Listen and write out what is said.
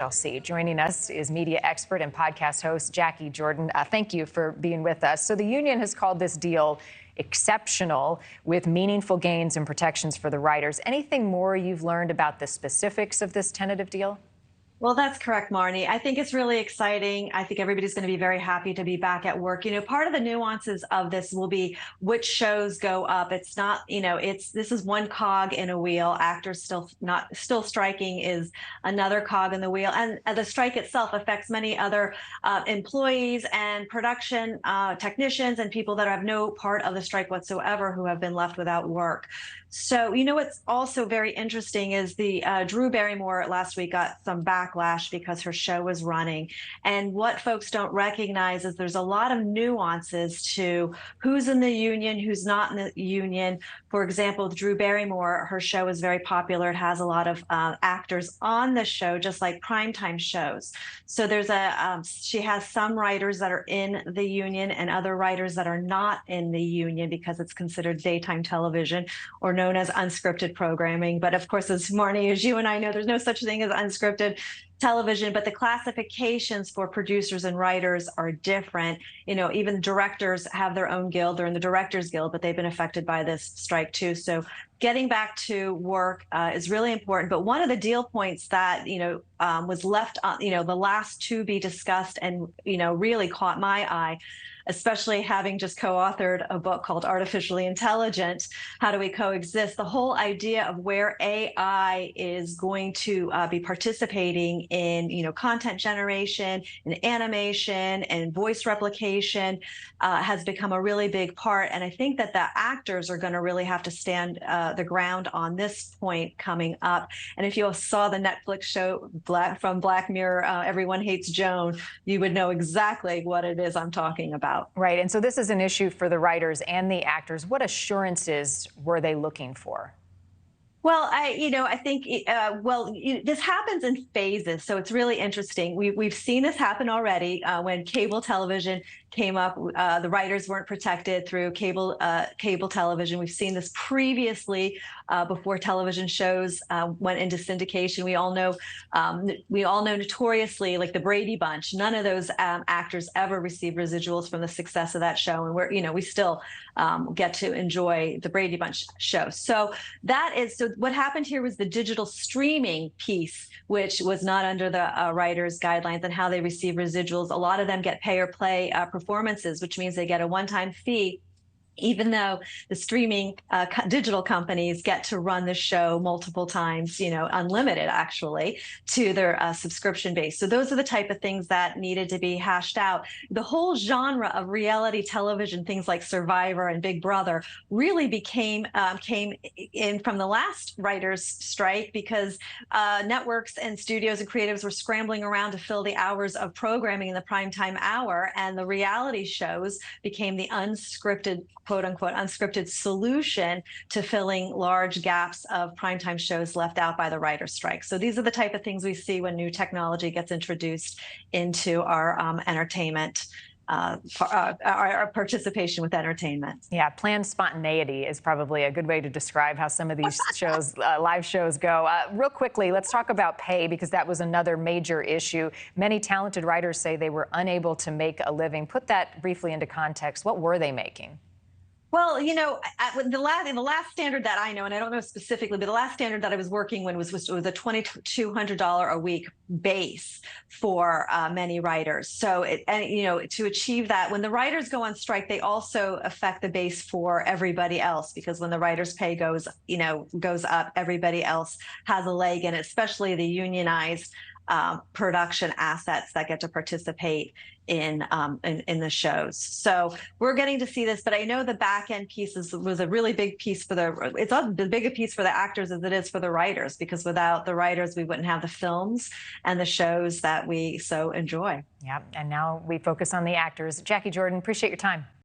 I'll see. Joining us is media expert and podcast host Jacquie Jordan. Thank you for being with us. So the union has called this deal exceptional with meaningful gains and protections for the writers. Anything more you've learned about the specifics of this tentative deal? Well, that's correct, Marnie. I think it's really exciting. I think everybody's going to be very happy to be back at work. You know, part of the nuances of this will be which shows go up. It's not, this is one cog in a wheel. Actors still striking is another cog in the wheel. And the strike itself affects many other employees and production technicians and people that have no part of the strike whatsoever who have been left without work. So, what's also very interesting is the Drew Barrymore last week got some backlash because her show was running. And what folks don't recognize is there's a lot of nuances to who's in the union, who's not in the union. For example, Drew Barrymore, her show is very popular. It has a lot of actors on the show, just like primetime shows. So there's she has some writers that are in the union and other writers that are not in the union because it's considered daytime television or known as unscripted programming. But of course, as Marnie, as you and I know, there's no such thing as unscripted television, but the classifications for producers and writers are different. Even directors have their own guild. They're in the Directors Guild, but they've been affected by this strike too. So getting back to work is really important. But one of the deal points that, was left on, the last to be discussed and, really caught my eye, especially having just co-authored a book called Artificially Intelligent, How Do We Coexist? The whole idea of where AI is going to be participating in, content generation, in animation, and voice replication has become a really big part. And I think that the actors are going to really have to stand the ground on this point coming up. And if you saw the Netflix show from Black Mirror, Everyone Hates Joan, you would know exactly what it is I'm talking about. Right. And so this is an issue for the writers and the actors. What assurances were they looking for? Well, I think, this happens in phases. So it's really interesting. We've seen this happen already when cable television came up. The writers weren't protected through cable television. We've seen this previously before television shows went into syndication. We all know notoriously, like the Brady Bunch, none of those actors ever received residuals from the success of that show. And we still get to enjoy the Brady Bunch show. So what happened here was the digital streaming piece, which was not under the writers' guidelines and how they receive residuals. A lot of them get pay or play performances, which means they get a one-time fee, even though the streaming digital companies get to run the show multiple times, unlimited actually, to their subscription base. So those are the type of things that needed to be hashed out. The whole genre of reality television, things like Survivor and Big Brother, really came in from the last writers' strike because networks and studios and creatives were scrambling around to fill the hours of programming in the primetime hour, and the reality shows became the unscripted, quote unquote, unscripted solution to filling large gaps of primetime shows left out by the writer's strike. So these are the type of things we see when new technology gets introduced into our entertainment, our participation with entertainment. Yeah, planned spontaneity is probably a good way to describe how some of these shows, live shows go. Real quickly, let's talk about pay, because that was another major issue. Many talented writers say they were unable to make a living. Put that briefly into context. What were they making? Well, the last standard that I know, and I don't know specifically, but the last standard that I was working with was a $2,200 a week base for many writers. So, to achieve that, when the writers go on strike, they also affect the base for everybody else, because when the writers' pay goes up, everybody else has a leg in it, especially the unionized production assets that get to participate in the shows. So we're getting to see this, but I know the back end piece was a really big piece for it's a bigger piece for the actors as it is for the writers, because without the writers, we wouldn't have the films and the shows that we so enjoy. Yeah, and now we focus on the actors. Jacquie Jordan, appreciate your time.